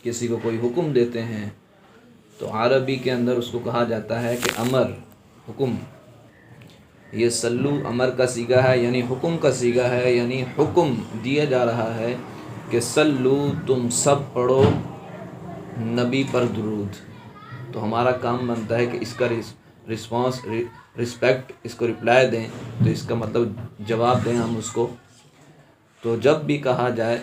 کسی کو کوئی حکم دیتے ہیں تو عربی کے اندر اس کو کہا جاتا ہے کہ امر، حکم۔ یہ سلو امر کا صیغہ ہے، یعنی حکم کا صیغہ ہے، یعنی حکم دیا جا رہا ہے کہ سلو، تم سب پڑھو نبی پر درود۔ تو ہمارا کام بنتا ہے کہ اس کا رسپیکٹ، اس کو رپلائی دیں، تو اس کا مطلب جواب دیں ہم اس کو۔ تو جب بھی کہا جائے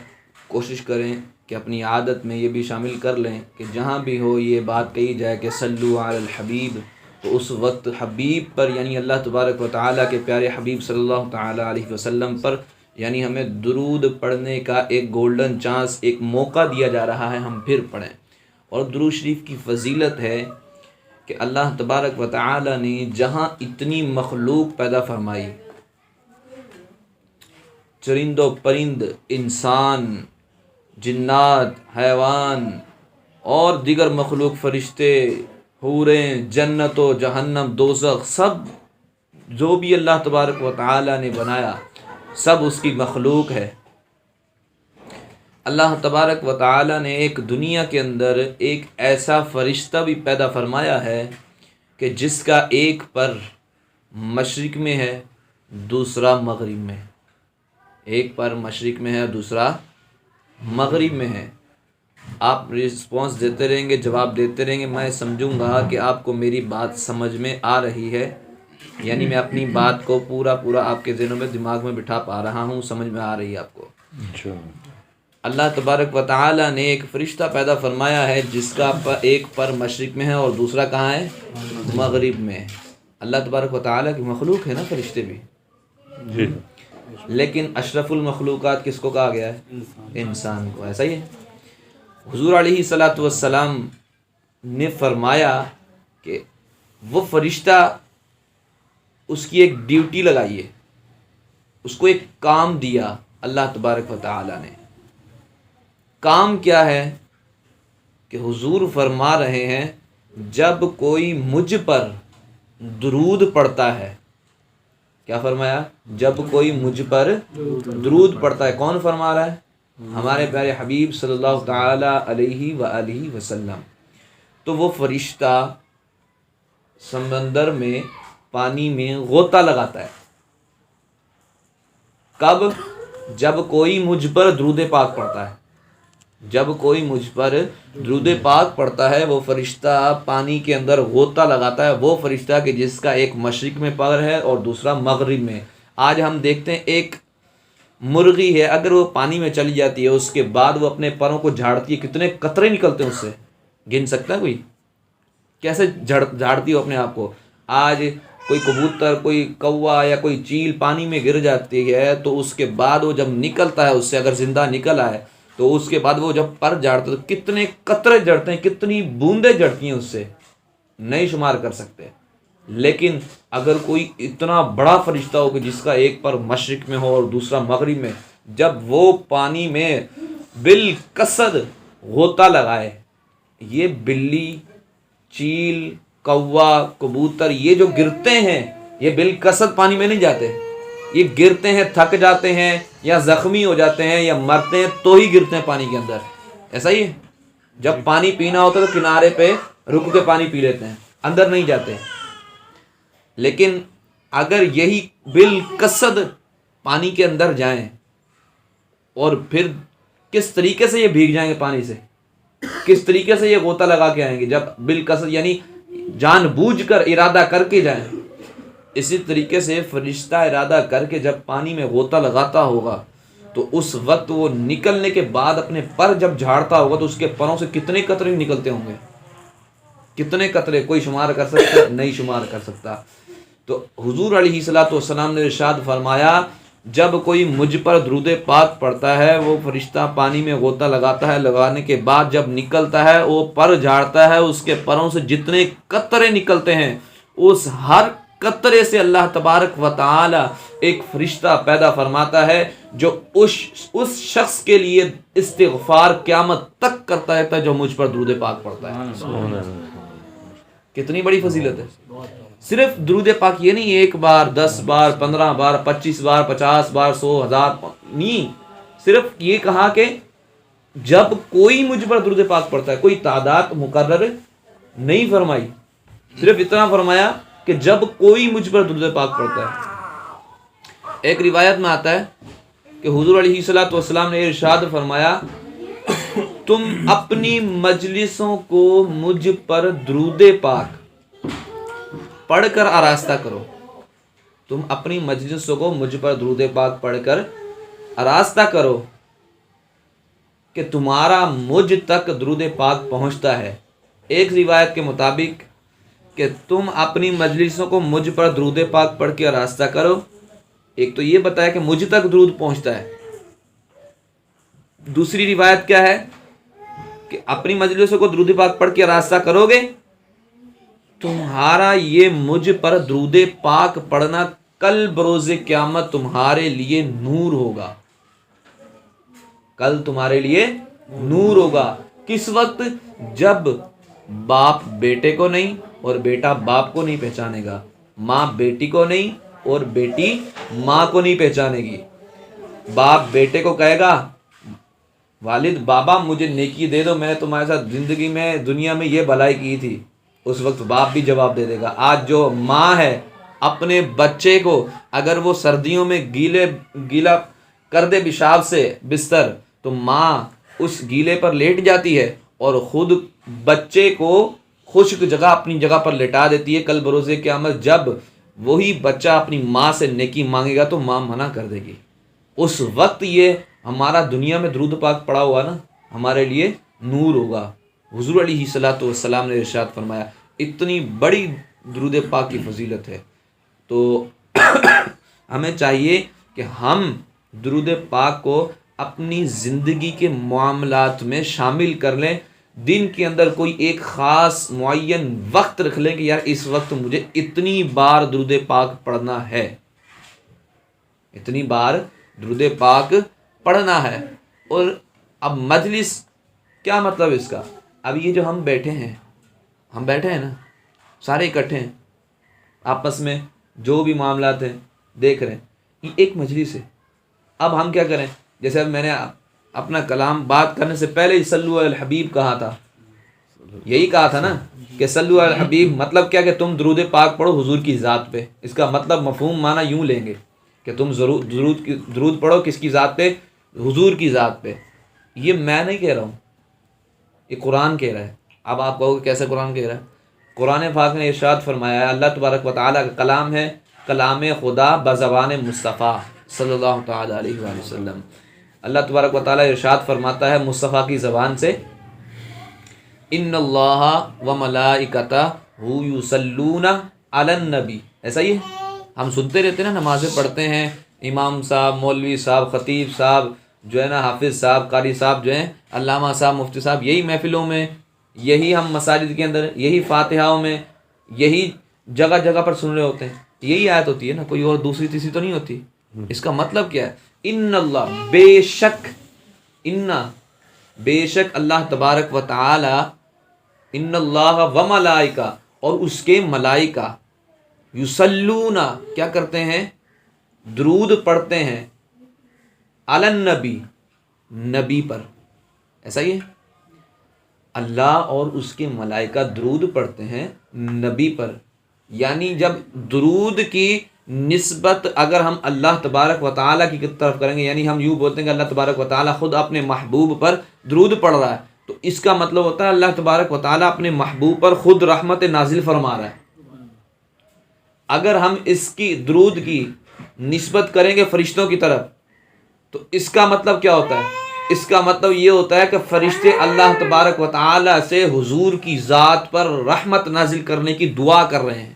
کوشش کریں کہ اپنی عادت میں یہ بھی شامل کر لیں کہ جہاں بھی ہو یہ بات کہی جائے کہ صلو علی الحبیب، تو اس وقت حبیب پر یعنی اللہ تبارک و تعالیٰ کے پیارے حبیب صلی اللہ تعالیٰ علیہ وسلم پر، یعنی ہمیں درود پڑھنے کا ایک گولڈن چانس، ایک موقع دیا جا رہا ہے، ہم پھر پڑھیں۔ اور درود شریف کی فضیلت ہے کہ اللہ تبارک و تعالیٰ نے جہاں اتنی مخلوق پیدا فرمائی، چرند و پرند، انسان، جنات، حیوان اور دیگر مخلوق، فرشتے، حوریں، جنت و جہنم، دوزخ، سب جو بھی اللہ تبارک و تعالیٰ نے بنایا سب اس کی مخلوق ہے۔ اللہ تبارک و تعالیٰ نے ایک دنیا کے اندر ایک ایسا فرشتہ بھی پیدا فرمایا ہے کہ جس کا ایک پر مشرق میں ہے، دوسرا مغرب میں ہے۔ ایک پر مشرق میں ہے، دوسرا مغرب میں ہے۔ آپ رسپانس دیتے رہیں گے، جواب دیتے رہیں گے، میں سمجھوں گا کہ آپ کو میری بات سمجھ میں آ رہی ہے، یعنی میں اپنی بات کو پورا آپ کے ذہنوں میں، دماغ میں بٹھا پا رہا ہوں، سمجھ میں آ رہی ہے آپ کو۔ اللہ تبارک و تعالیٰ نے ایک فرشتہ پیدا فرمایا ہے جس کا ایک پر مشرق میں ہے اور دوسرا کہاں ہے؟ مغرب میں۔ اللہ تبارک و تعالیٰ کی مخلوق ہے نا فرشتے بھی، جی، لیکن اشرف المخلوقات کس کو کہا گیا ہے؟ انسان کو۔ ایسا ہی ہے، حضور علیہ الصلاۃ والسلام نے فرمایا کہ وہ فرشتہ، اس کی ایک ڈیوٹی لگائی ہے، اس کو ایک کام دیا اللہ تبارک و تعالیٰ نے۔ کام کیا ہے کہ حضور فرما رہے ہیں جب کوئی مجھ پر درود پڑھتا ہے، کیا فرمایا؟ جب کوئی مجھ پر درود پڑھتا ہے۔ کون فرما رہا ہے؟ ہمارے پیارے حبیب صلی اللہ تعالی علیہ وآلہ وسلم۔ تو وہ فرشتہ سمندر میں، پانی میں غوطہ لگاتا ہے۔ کب؟ جب کوئی مجھ پر درود پاک پڑھتا ہے۔ جب کوئی مجھ پر درود پاک پڑھتا ہے، وہ فرشتہ پانی کے اندر غوطہ لگاتا ہے، وہ فرشتہ کہ جس کا ایک مشرق میں پر ہے اور دوسرا مغرب میں۔ آج ہم دیکھتے ہیں ایک مرغی ہے، اگر وہ پانی میں چلی جاتی ہے، اس کے بعد وہ اپنے پروں کو جھاڑتی ہے، کتنے قطرے نکلتے ہیں اس سے، گن سکتا ہے کوئی؟ کیسے جھاڑتی ہو اپنے آپ کو؟ آج کوئی کبوتر، کوئی کوا یا کوئی چیل پانی میں گر جاتی ہے تو اس کے بعد وہ جب نکلتا ہے اس سے، اگر زندہ نکل آئے تو اس کے بعد وہ جب پر جھاڑتا ہے تو کتنے قطرے جڑتے ہیں، کتنی بوندیں جڑتی ہیں اس سے، نہیں شمار کر سکتے۔ لیکن اگر کوئی اتنا بڑا فرشتہ ہو کہ جس کا ایک پر مشرق میں ہو اور دوسرا مغرب میں، جب وہ پانی میں بالقصد غوطہ لگائے، یہ بلی، چیل، کوا، کبوتر، یہ جو گرتے ہیں یہ بالقصد پانی میں نہیں جاتے، یہ گرتے ہیں، تھک جاتے ہیں یا زخمی ہو جاتے ہیں یا مرتے ہیں تو ہی گرتے ہیں پانی کے اندر۔ ایسا ہی ہے، جب پانی پینا ہوتا ہے تو کنارے پہ رک کے پانی پی لیتے ہیں، اندر نہیں جاتے۔ لیکن اگر یہی بالقصد پانی کے اندر جائیں، اور پھر کس طریقے سے یہ بھیگ جائیں گے پانی سے، کس طریقے سے یہ غوطہ لگا کے آئیں گے، جب بالقصد یعنی جان بوجھ کر ارادہ کر کے جائیں، اسی طریقے سے فرشتہ ارادہ کر کے جب پانی میں غوطہ لگاتا ہوگا تو اس وقت وہ نکلنے کے بعد اپنے پر جب جھاڑتا ہوگا تو اس کے پروں سے کتنے قطرے نکلتے ہوں گے، کتنے قطرے کوئی شمار کر سکتا؟ نہیں شمار کر سکتا۔ تو حضور علیہ الصلاۃ والسلام نے ارشاد فرمایا جب کوئی مجھ پر درود پاک پڑھتا ہے، وہ فرشتہ پانی میں غوطہ لگاتا ہے، لگانے کے بعد جب نکلتا ہے وہ پر جھاڑتا ہے، اس کے پروں سے جتنے قطرے نکلتے ہیں اس ہر قطرے سے اللہ تبارک و تعالی ایک فرشتہ پیدا فرماتا ہے جو اس شخص کے لیے استغفار قیامت تک کرتا ہے جو مجھ پر درود پاک پڑھتا ہے۔ کتنی بڑی فضیلت ہے۔ صرف درود پاک یہ نہیں، 1 بار، 10 بار، 15 بار، 25 بار، 50 بار، 100، 1000 نہیں، صرف یہ کہا کہ جب کوئی مجھ پر درود پاک پڑھتا ہے، کوئی تعداد مقرر نہیں فرمائی، صرف اتنا فرمایا کہ جب کوئی مجھ پر درود پاک پڑھتا ہے۔ ایک روایت میں آتا ہے کہ حضور علیہ الصلوۃ والسلام نے ارشاد فرمایا، تم اپنی مجلسوں کو مجھ پر درود پاک پڑھ کر آراستہ کرو، تم اپنی مجلسوں کو مجھ پر درود پاک پڑھ کر آراستہ کرو کہ تمہارا مجھ تک درود پاک پہنچتا ہے۔ ایک روایت کے مطابق کہ تم اپنی مجلسوں کو مجھ پر درود پاک پڑھ کے آراستہ کرو، ایک تو یہ بتایا کہ مجھ تک درود پہنچتا ہے، دوسری روایت کیا ہے کہ اپنی مجلسوں کو درود پاک پڑھ کے آراستہ کرو گے، تمہارا یہ مجھ پر درود پاک پڑھنا کل بروز قیامت تمہارے لیے نور ہوگا، کل تمہارے لیے نور ہوگا۔ کس وقت؟ جب باپ بیٹے کو نہیں اور بیٹا باپ کو نہیں پہچانے گا، ماں بیٹی کو نہیں اور بیٹی ماں کو نہیں پہچانے گی۔ باپ بیٹے کو کہے گا، والد بابا مجھے نیکی دے دو، میں نے تمہارے ساتھ زندگی میں دنیا میں یہ بھلائی کی تھی، اس وقت باپ بھی جواب دے دے گا۔ آج جو ماں ہے اپنے بچے کو اگر وہ سردیوں میں گیلا کر دے پیشاب سے بستر، تو ماں اس گیلے پر لیٹ جاتی ہے اور خود بچے کو خشک جگہ اپنی جگہ پر لٹا دیتی ہے۔ کل بروز قیامت جب وہی بچہ اپنی ماں سے نیکی مانگے گا تو ماں منع کر دے گی۔ اس وقت یہ ہمارا دنیا میں درود پاک پڑا ہوا نا ہمارے لیے نور ہوگا۔ حضور علیہ الصلوۃ والسلام نے ارشاد فرمایا، اتنی بڑی درود پاک کی فضیلت ہے، تو ہمیں چاہیے کہ ہم درود پاک کو اپنی زندگی کے معاملات میں شامل کر لیں۔ دن کے اندر کوئی ایک خاص معین وقت رکھ لیں کہ یار اس وقت مجھے اتنی بار درود پاک پڑھنا ہے، اتنی بار درود پاک پڑھنا ہے۔ اور اب مجلس کیا مطلب اس کا؟ اب یہ جو ہم بیٹھے ہیں نا، سارے اکٹھے ہیں، آپس میں جو بھی معاملات ہیں دیکھ رہے ہیں، یہ ایک مجلس ہے۔ اب ہم کیا کریں؟ جیسے اب میں نے اپنا کلام بات کرنے سے پہلے ہی صلو علی الحبیب کہا تھا، یہی کہا تھا نا کہ صلو علی الحبیب مطلب کیا کہ تم درود پاک پڑھو حضور کی ذات پہ۔ اس کا مطلب مفہوم معنی یوں لیں گے کہ تم درود پڑھو کس کی ذات پہ؟ حضور کی ذات پہ۔ یہ میں نہیں کہہ رہا ہوں، یہ قرآن کہہ رہا ہے۔ اب آپ کہو کہ کیسے قرآن کہہ رہا ہے؟ قرآن پاک نے ارشاد فرمایا ہے، اللہ تبارک و تعالیٰ کا کلام ہے، کلام خدا بزبان مصطفیٰ صلی اللہ تعالیٰ علیہ وآلہ وسلم۔ اللہ تبارک و تعالیٰ ارشاد فرماتا ہے مصطفیٰ کی زبان سے، ان اللہ و ملائکتہ یصلون علی النبی۔ ایسا ہی ہے، ہم سنتے رہتے ہیں نا، نمازیں پڑھتے ہیں، امام صاحب، مولوی صاحب، خطیب صاحب جو ہے نا، حافظ صاحب، قاری صاحب جو ہیں، علامہ صاحب، مفتی صاحب، یہی محفلوں میں، یہی ہم مساجد کے اندر، یہی فاتحاؤں میں، یہی جگہ جگہ پر سن رہے ہوتے ہیں۔ یہی آیت ہوتی ہے نا، کوئی اور دوسری تیسری تو نہیں ہوتی۔ اس کا مطلب کیا ہے؟ ان اللہ، بے شک اللہ تبارک و تعالی، ان اللہ و ملائکہ، اور اس کے ملائکہ، یصلون کیا کرتے ہیں؟ درود پڑھتے ہیں، علی النبی، نبی پر۔ ایسا ہی ہے، اللہ اور اس کے ملائکہ درود پڑھتے ہیں نبی پر۔ یعنی جب درود کی نسبت اگر ہم اللہ تبارک و تعالیٰ کی طرف کریں گے، یعنی ہم یوں بولتے ہیں کہ اللہ تبارک و تعالیٰ خود اپنے محبوب پر درود پڑھ رہا ہے، تو اس کا مطلب ہوتا ہے اللہ تبارک و تعالیٰ اپنے محبوب پر خود رحمت نازل فرما رہا ہے۔ اگر ہم اس کی درود کی نسبت کریں گے فرشتوں کی طرف، تو اس کا مطلب کیا ہوتا ہے؟ اس کا مطلب یہ ہوتا ہے کہ فرشتے اللہ تبارک و تعالیٰ سے حضور کی ذات پر رحمت نازل کرنے کی دعا کر رہے ہیں۔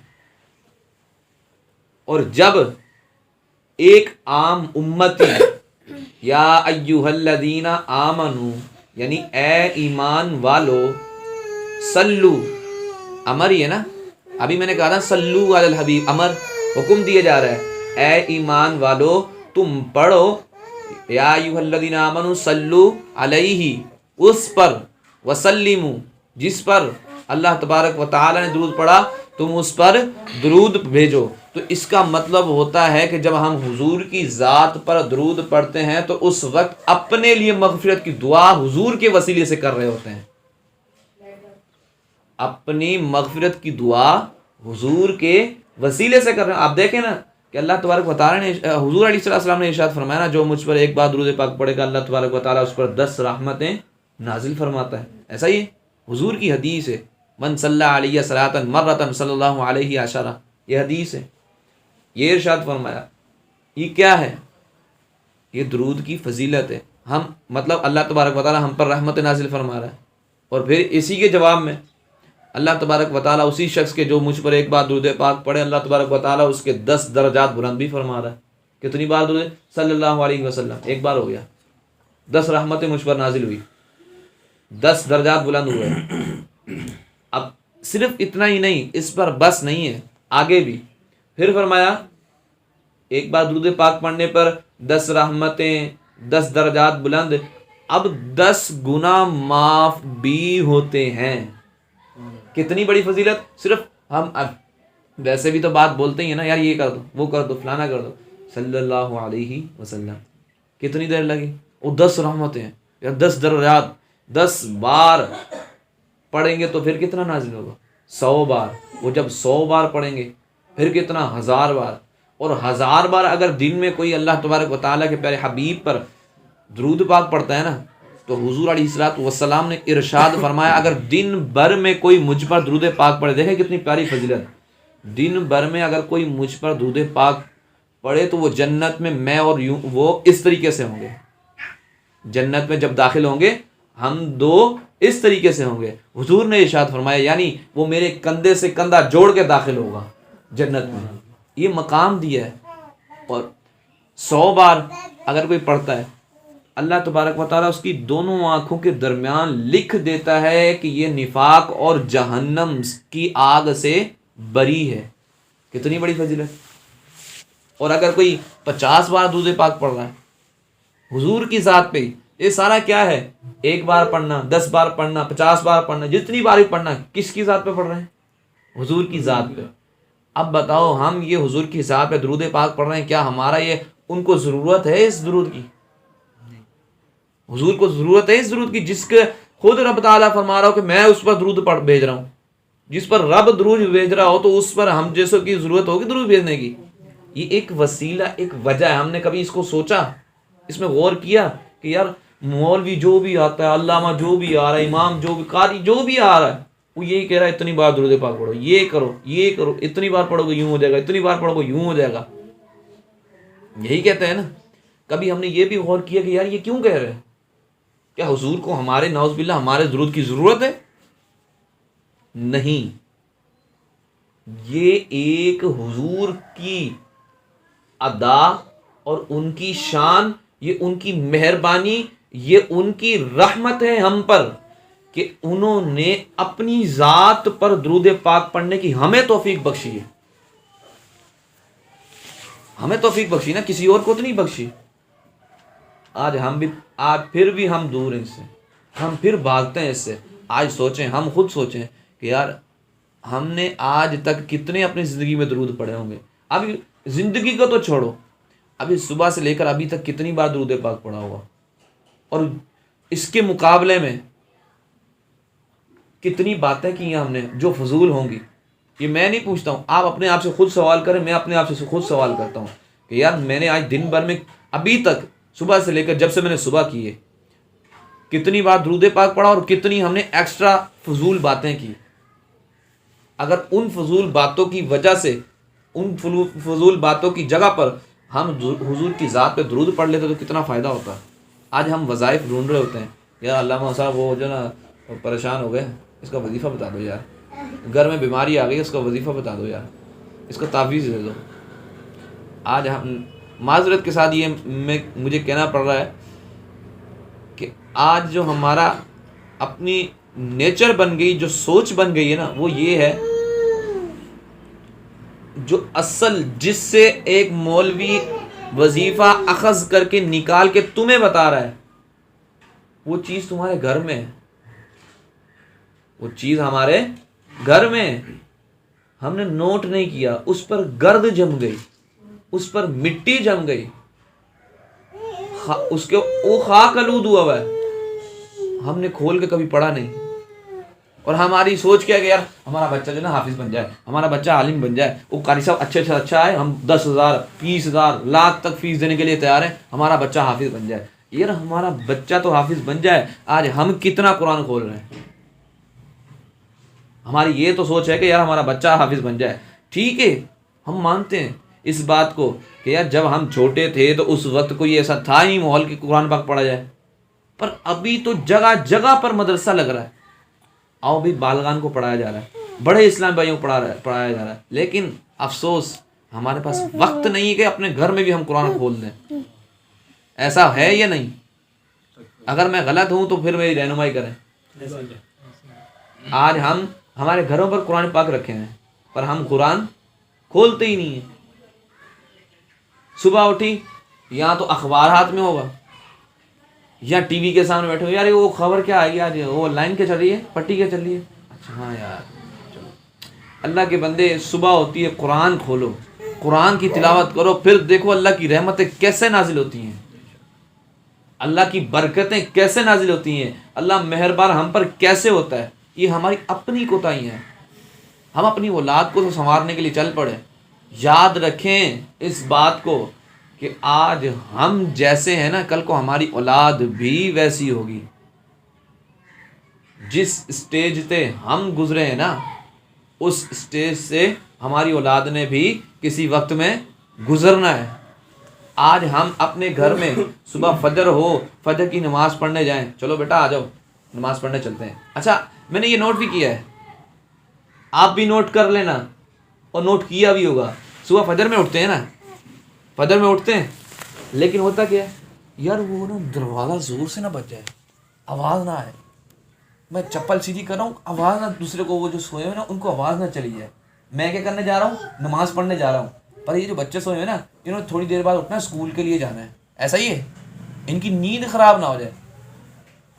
اور جب ایک عام امتی، یا ایھا الذین آمنو، یعنی اے ایمان والو، صلو، امر ہی ہے نا، ابھی میں نے کہا نا صلو علی الحبیب، امر، حکم دیا جا رہا ہے، اے ایمان والو تم پڑھو، یا ایھا الذین آمنو صلو علیہ، اس پر، وسلموا، جس پر اللہ تبارک و تعالی نے درود پڑھا تم اس پر درود بھیجو۔ تو اس کا مطلب ہوتا ہے کہ جب ہم حضور کی ذات پر درود پڑھتے ہیں تو اس وقت اپنے لیے مغفرت کی دعا حضور کے وسیلے سے کر رہے ہوتے ہیں. اپنی مغفرت کی دعا حضور کے وسیلے سے کر رہے ہیں. آپ دیکھیں نا کہ اللہ تبارک و تعالیٰ نے حضور علیہ السلام نے ارشاد فرمایا نا، جو مجھ پر ایک بار درود پاک پڑھے گا اللہ تبارک و تعالیٰ اس پر 10 رحمتیں نازل فرماتا ہے. ایسا ہی حضور کی حدیث ہے، من صلی علیہ صلاۃ مرۃ صلی اللہ علیہ عشرہ، یہ حدیث ہے. یہ ارشاد فرمایا. یہ کیا ہے؟ یہ درود کی فضیلت ہے. ہم مطلب اللہ تبارک و تعالیٰ ہم پر رحمت نازل فرما رہا ہے، اور پھر اسی کے جواب میں اللہ تبارک و تعالیٰ اسی شخص کے جو مجھ پر ایک بار درود پاک پڑھے اللہ تبارک و تعالیٰ اس کے 10 درجات بلند بھی فرما رہا ہے. کتنی بار درود؟ صلی اللہ علیہ وسلم، ایک بار ہو گیا. 10 رحمتیں مجھ پر نازل ہوئی، 10 درجات بلند ہوئے. اب صرف اتنا ہی نہیں، اس پر بس نہیں ہے، آگے بھی پھر فرمایا ایک بار درود پاک پڑھنے پر 10 رحمتیں، 10 درجات بلند، اب 10 گناہ معاف بھی ہوتے ہیں. کتنی بڑی فضیلت. صرف ہم اب ویسے بھی تو بات بولتے ہی ہیں نا، یار یہ کر دو، وہ کر دو، فلانا کر دو. صلی اللہ علیہ وسلم کتنی دیر لگی؟ وہ 10 رحمتیں ہیں یا 10 درجات 10 بار پڑھیں گے تو پھر کتنا نازل ہوگا؟ 100 بار. وہ جب 100 بار پڑھیں گے پھر کتنا؟ 1000 بار. اور 1000 بار اگر دن میں کوئی اللہ تبارک و تعالیٰ کے پیارے حبیب پر درود پاک پڑھتا ہے نا، تو حضور علیہ الصلوۃ والسلام نے ارشاد فرمایا اگر دن بھر میں کوئی مجھ پر درود پاک پڑھے، دیکھیں کتنی پیاری فضیلت، دن بھر میں اگر کوئی مجھ پر درود پاک پڑھے تو وہ جنت میں اور وہ اس طریقے سے ہوں گے. جنت میں جب داخل ہوں گے ہم دو اس طریقے سے ہوں گے. حضور نے ارشاد فرمایا یعنی وہ میرے کندھے سے کندھا جوڑ کے داخل ہوگا جنت میں. یہ مقام دیا ہے. اور 100 بار اگر کوئی پڑھتا ہے اللہ تبارک و تعالیٰ اس کی دونوں آنکھوں کے درمیان لکھ دیتا ہے کہ یہ نفاق اور جہنم کی آگ سے بری ہے. کتنی بڑی فضیلت. اور اگر کوئی 50 بار درود پاک پڑھ رہا ہے حضور کی ذات پہ، یہ سارا کیا ہے؟ ایک بار پڑھنا، 10 بار پڑھنا، 50 بار پڑھنا، جتنی بار بھی پڑھنا، کس کی ذات پہ پڑھ رہے ہیں؟ حضور کی ذات پہ. اب بتاؤ ہم یہ حضور کی ذات پہ درود پاک پڑھ رہے ہیں، کیا ہمارا یہ ان کو ضرورت ہے اس درود کی؟ حضور کو ضرورت ہے اس درود کی جس کے خود رب تعالیٰ فرما رہا ہو کہ میں اس پر درود بھیج رہا ہوں. جس پر رب درود بھیج رہا ہو تو اس پر ہم جیسوں کی ضرورت ہوگی درود بھیجنے کی. یہ ایک وسیلہ، ایک وجہ ہے. ہم نے کبھی اس کو سوچا، اس میں غور کیا کہ یار مولوی جو بھی آتا ہے، علامہ جو بھی آ رہا ہے، امام جو بھی، قاری جو بھی آ رہا ہے، وہ یہی کہہ رہا ہے اتنی بار درود پاک پڑھو، یہ کرو، یہ کرو، اتنی بار پڑھو گے یوں ہو جائے گا، اتنی بار پڑھو گے یوں ہو جائے گا. یہی کہتے ہیں نا. کبھی ہم نے یہ بھی غور کیا کہ یار یہ کیوں کہہ رہے ہیں؟ کیا حضور کو ہمارے نعوذ باللہ ہمارے درود کی ضرورت ہے؟ نہیں. یہ ایک حضور کی ادا اور ان کی شان، یہ ان کی مہربانی، یہ ان کی رحمت ہے ہم پر کہ انہوں نے اپنی ذات پر درود پاک پڑھنے کی ہمیں توفیق بخشی ہے. ہمیں توفیق بخشی نا، کسی اور کو تو نہیں بخشی. آج پھر بھی ہم دور ہیں اس سے، ہم پھر بھاگتے ہیں اس سے. آج سوچیں، ہم خود سوچیں کہ یار ہم نے آج تک کتنے اپنی زندگی میں درود پڑھے ہوں گے. ابھی زندگی کو تو چھوڑو، ابھی صبح سے لے کر ابھی تک کتنی بار درود پاک پڑھا ہوگا. اور اس کے مقابلے میں کتنی باتیں کی ہیں ہم نے جو فضول ہوں گی. یہ میں نہیں پوچھتا ہوں، آپ اپنے آپ سے خود سوال کریں، میں اپنے آپ سے خود سوال کرتا ہوں کہ یار میں نے آج دن بھر میں ابھی تک صبح سے لے کر جب سے میں نے صبح کی ہے کتنی بار درود پاک پڑھا اور کتنی ہم نے ایکسٹرا فضول باتیں کی. اگر ان فضول باتوں کی وجہ سے، ان فضول باتوں کی جگہ پر ہم حضور کی ذات پہ درود پڑھ لیتے تو کتنا فائدہ ہوتا. آج ہم وظائف ڈھونڈ رہے ہوتے ہیں، یار علامہ صاحب وہ جو نا پریشان ہو گئے، اس کا وظیفہ بتا دو یار، گھر میں بیماری آ گئی، اس کا وظیفہ بتا دو یار، اس کو تعویذ دے دو. آج ہم معذرت کے ساتھ یہ مجھے کہنا پڑ رہا ہے کہ آج جو ہمارا اپنی نیچر بن گئی، جو سوچ بن گئی ہے نا، وہ یہ ہے جو اصل جس سے ایک مولوی وظیفہ اخذ کر کے نکال کے تمہیں بتا رہا ہے، وہ چیز تمہارے گھر میں ہے، وہ چیز ہمارے گھر میں ہے. ہم نے نوٹ نہیں کیا، اس پر گرد جم گئی، اس پر مٹی جم گئی، اس کے وہ خاک آلود ہوا ہے، ہم نے کھول کے کبھی پڑھا نہیں. اور ہماری سوچ کیا کہ یار ہمارا بچہ جو ہے نا حافظ بن جائے، ہمارا بچہ عالم بن جائے، وہ قاری صاحب اچھے سے اچھا ہے، ہم 10,000 20,000 لاکھ تک فیس دینے کے لیے تیار ہیں، ہمارا بچہ حافظ بن جائے. یار ہمارا بچہ تو حافظ بن جائے، آج ہم کتنا قرآن کھول رہے ہیں. ہماری یہ تو سوچ ہے کہ یار ہمارا بچہ حافظ بن جائے. ٹھیک ہے، ہم مانتے ہیں اس بات کو کہ یار جب ہم چھوٹے تھے تو اس وقت کوئی ایسا تھا ہی ماحول کہ قرآن پاک پڑھا جائے، پر ابھی تو جگہ جگہ پر مدرسہ لگ رہا ہے. آؤ بھی بالغان کو پڑھایا جا رہا ہے، بڑے اسلام بھائیوں کو پڑھایا جا رہا ہے، لیکن افسوس ہمارے پاس وقت نہیں ہے کہ اپنے گھر میں بھی ہم قرآن کھول دیں. ایسا ہے یا نہیں؟ اگر میں غلط ہوں تو پھر میری رہنمائی کریں. آج ہم ہمارے گھروں پر قرآن پاک رکھے ہیں، پر ہم قرآن کھولتے ہی نہیں ہیں. صبح اٹھی یا تو اخبار ہاتھ میں ہوگا یا ٹی وی کے سامنے بیٹھے ہو، یار وہ خبر کیا آئی آج، وہ لائن کیا چل رہی ہے، پٹی کیا چل رہی ہے. اچھا ہاں یار چلو. اللہ کے بندے صبح ہوتی ہے قرآن کھولو، قرآن کی تلاوت کرو، پھر دیکھو اللہ کی رحمتیں کیسے نازل ہوتی ہیں، اللہ کی برکتیں کیسے نازل ہوتی ہیں، اللہ مہربان ہم پر کیسے ہوتا ہے. یہ ہماری اپنی کوتاہی ہیں. ہم اپنی اولاد کو تو سنوارنے کے لیے چل پڑے. یاد رکھیں اس بات کو کہ آج ہم جیسے ہیں نا، کل کو ہماری اولاد بھی ویسی ہوگی. جس اسٹیج سے ہم گزرے ہیں نا، اس اسٹیج سے ہماری اولاد نے بھی کسی وقت میں گزرنا ہے. آج ہم اپنے گھر میں صبح فجر ہو، فجر کی نماز پڑھنے جائیں، چلو بیٹا آ جاؤ نماز پڑھنے چلتے ہیں. اچھا میں نے یہ نوٹ بھی کیا ہے، آپ بھی نوٹ کر لینا اور نوٹ کیا بھی ہوگا. صبح فجر میں اٹھتے ہیں نا، فجر میں اٹھتے ہیں، لیکن ہوتا کیا ہے یار، وہ نا دروازہ زور سے نہ بج جائے، آواز نہ آئے. میں چپل سیدھی کر رہا ہوں، آواز نہ دوسرے کو، وہ جو سوئے ہوئے نا ان کو آواز نہ چلی جائے. میں کیا کرنے جا رہا ہوں؟ نماز پڑھنے جا رہا ہوں. پر یہ جو بچے سوئے ہوئے نا، انہوں نے تھوڑی دیر بعد اٹھنا ہے، اسکول کے لیے جانا ہے. ایسا ہی ہے، ان کی نیند خراب نہ ہو جائے.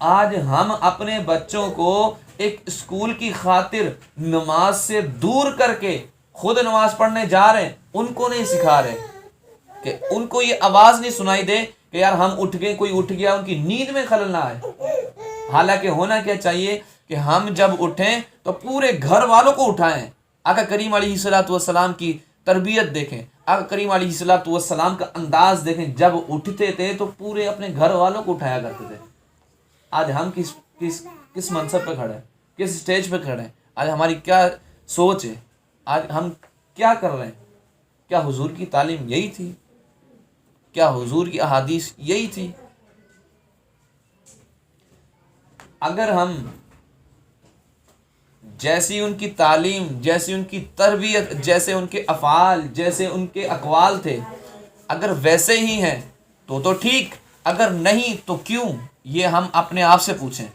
آج ہم اپنے بچوں کو ایک اسکول کی خاطر نماز سے دور کر کے خود نماز پڑھنے جا رہے ہیں. ان کو نہیں سکھا رہے کہ ان کو یہ آواز نہیں سنائی دے کہ یار ہم اٹھ گئے، کوئی اٹھ گیا، ان کی نیند میں خلل نہ آئے. حالانکہ ہونا کیا چاہیے کہ ہم جب اٹھیں تو پورے گھر والوں کو اٹھائیں. آقا کریم علیہ الصلوۃ والسلام کی تربیت دیکھیں، آقا کریم علیہ الصلوۃ والسلام کا انداز دیکھیں. جب اٹھتے تھے تو پورے اپنے گھر والوں کو اٹھایا کرتے تھے. آج ہم کس منصب پہ کھڑے ہیں، کس اسٹیج پہ کھڑے ہیں، آج ہماری کیا سوچ ہے، آج ہم کیا کر رہے ہیں؟ کیا حضور کی تعلیم یہی تھی؟ کیا حضور کی احادیث یہی تھی؟ اگر ہم جیسی ان کی تعلیم، جیسی ان کی تربیت، جیسے ان کے افعال، جیسے ان کے اقوال تھے، اگر ویسے ہی ہیں تو ٹھیک، اگر نہیں تو کیوں؟ یہ ہم اپنے آپ سے پوچھیں.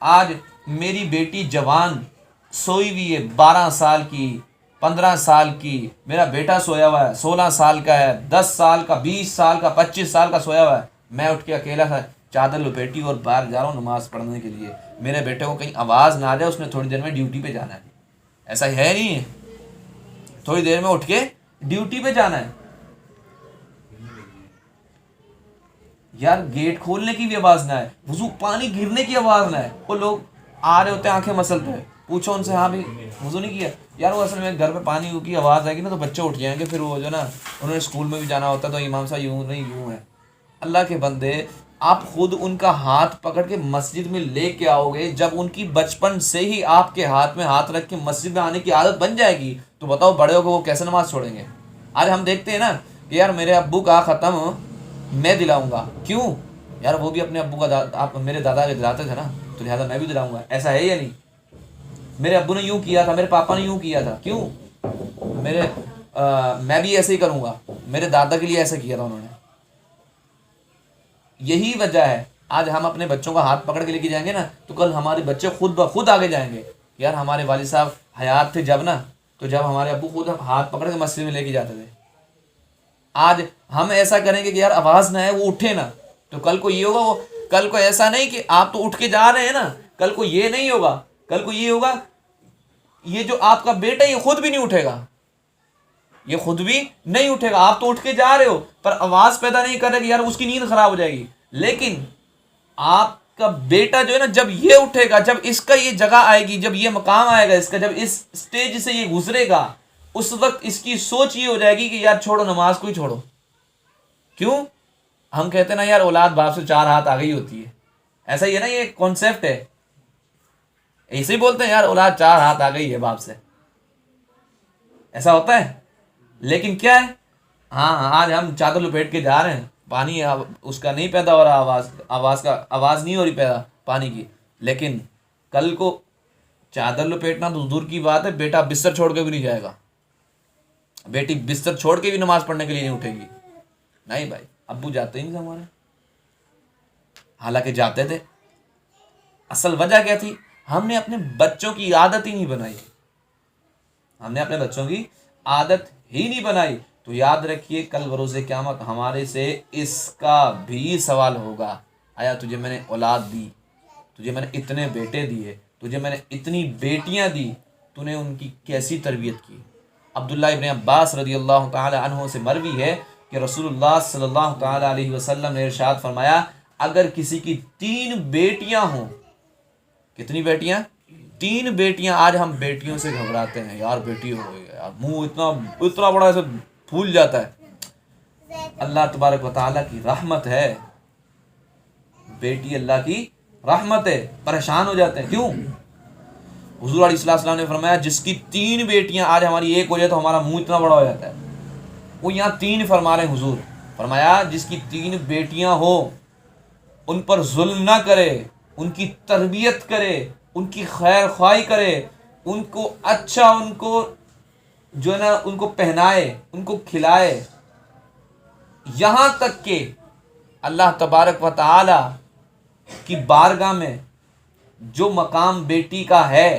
آج میری بیٹی جوان سوئی ہوئی ہے، 12 سال کی، 15 سال کی. میرا بیٹا سویا ہوا ہے، 16 سال کا ہے، 10 سال کا، 20 سال کا، 25 سال کا سویا ہوا ہے. میں اٹھ کے اکیلا تھا، چادر لپیٹی اور باہر جا رہا ہوں نماز پڑھنے کے لیے. میرے بیٹے کو کہیں آواز نہ آ جائے، اس نے تھوڑی دیر میں ڈیوٹی پہ جانا ہے. ایسا ہے نہیں ہے، تھوڑی دیر میں اٹھ کے ڈیوٹی پہ جانا ہے. یار گیٹ کھولنے کی بھی آواز نہ ہے، وضو پانی گرنے کی آواز نہ ہے. وہ لوگ آ رہے ہوتے ہیں آنکھیں مسلتے ہوئے، پوچھو ان سے، ہاں بھی وضو نہیں کیا؟ یار وہ اصل میں گھر پہ پانی کی آواز آئے گی نا تو بچے اٹھ جائیں گے، پھر وہ جو نا انہوں نے اسکول میں بھی جانا ہوتا ہے تو امام صاحب یوں نہیں یوں ہے. اللہ کے بندے، آپ خود ان کا ہاتھ پکڑ کے مسجد میں لے کے آؤ گے. جب ان کی بچپن سے ہی آپ کے ہاتھ میں ہاتھ رکھ کے مسجد میں آنے کی عادت بن جائے گی تو بتاؤ بڑے ہو کے وہ کیسے نماز چھوڑیں گے؟ آج ہم دیکھتے ہیں نا کہ یار میرے ابو کا ختم میں دلاؤں گا. کیوں یار؟ وہ بھی اپنے ابو کا آپ میرے دادا کے دلاتے تھے نا، تو لہٰذا میں بھی دلاؤں گا. ایسا ہے یا نہیں؟ میرے ابو نے یوں کیا تھا، میرے پاپا نے یوں کیا تھا، کیوں میں بھی ایسے ہی کروں گا. میرے دادا کے لیے ایسا کیا تھا انہوں نے. یہی وجہ ہے آج ہم اپنے بچوں کا ہاتھ پکڑ کے لے کے جائیں گے نا تو کل ہمارے بچے خود بخود آگے جائیں گے. یار ہمارے والد صاحب حیات تھے جب نا، تو جب ہمارے ابو خود ہاتھ پکڑ کے مسجد میں لے کے جاتے تھے. آج ہم ایسا کریں گے کہ یار آواز نہ ہے، وہ اٹھے نا، تو کل کو یہ ہوگا. وہ کل کو ایسا نہیں کہ آپ تو اٹھ کے جا رہے ہیں نا، کل کو یہ نہیں ہوگا. کل کو یہ ہوگا یہ جو آپ کا بیٹا یہ خود بھی نہیں اٹھے گا، یہ خود بھی نہیں اٹھے گا. آپ تو اٹھ کے جا رہے ہو پر آواز پیدا نہیں کر رہے کہ یار اس کی نیند خراب ہو جائے گی. لیکن آپ کا بیٹا جو ہے نا جب یہ اٹھے گا، جب اس کا یہ جگہ آئے گی، جب یہ مقام آئے گا اس کا، جب اس سٹیج سے یہ گزرے گا، اس وقت اس کی سوچ یہ ہو جائے گی کہ یار چھوڑو نماز کو ہی چھوڑو. کیوں؟ ہم کہتے ہیں نا یار اولاد باپ سے 4 ہاتھ آگے ہی ہوتی ہے. ایسا ہی ہے نا، یہ کانسیپٹ ہے. ایسے ہی بولتے ہیں یار اولاد 4 ہاتھ آ گئی ہے باپ سے. ایسا ہوتا ہے. لیکن کیا ہے، ہاں آج ہم چادر لپیٹ کے جا رہے ہیں، پانی اس کا نہیں پیدا ہو رہا، آواز نہیں ہو رہی پیدا پانی کی. لیکن کل کو چادر لپیٹنا تو دور کی بات ہے، بیٹا بستر چھوڑ کے بھی نہیں جائے گا، بیٹی بستر چھوڑ کے بھی نماز پڑھنے کے لیے نہیں اٹھے گی. نہیں بھائی، ابو جاتے ہی نہیں تھے ہمارے، حالانکہ جاتے تھے. اصل وجہ کیا تھی؟ ہم نے اپنے بچوں کی عادت ہی نہیں بنائی. ہم نے اپنے بچوں کی عادت ہی نہیں بنائی. تو یاد رکھیے کل بروز قیامت ہمارے سے اس کا بھی سوال ہوگا. آیا تجھے میں نے اولاد دی، تجھے میں نے اتنے بیٹے دیے، تجھے میں نے اتنی بیٹیاں دی، تو نے ان کی کیسی تربیت کی؟ عبداللہ ابن عباس رضی اللہ تعالی عنہ سے مروی ہے کہ رسول اللہ صلی اللہ تعالی علیہ وسلم نے ارشاد فرمایا، اگر کسی کی 3 بیٹیاں ہوں. کتنی بیٹیاں؟ 3 بیٹیاں. آج ہم بیٹیوں سے گھبراتے ہیں، یار بیٹی ہو گئی یار، منہ اتنا بڑا ایسے پھول جاتا ہے. اللہ تبارک و تعالیٰ کی رحمت ہے، بیٹی اللہ کی رحمت ہے. پریشان ہو جاتے ہیں. کیوں؟ حضور علیہ السلام نے فرمایا جس کی 3 بیٹیاں، آج ہماری ایک ہو جائے تو ہمارا منہ اتنا بڑا ہو جاتا ہے. وہ یہاں 3 فرما رہے ہیں حضور. فرمایا جس کی 3 بیٹیاں ہو ان پر ظلم نہ کرے، ان کی تربیت کرے، ان کی خیر خواہی کرے، ان کو اچھا، ان کو جو ہے نا ان کو پہنائے، ان کو کھلائے، یہاں تک کہ اللہ تبارک و تعالی کی بارگاہ میں جو مقام بیٹی کا ہے،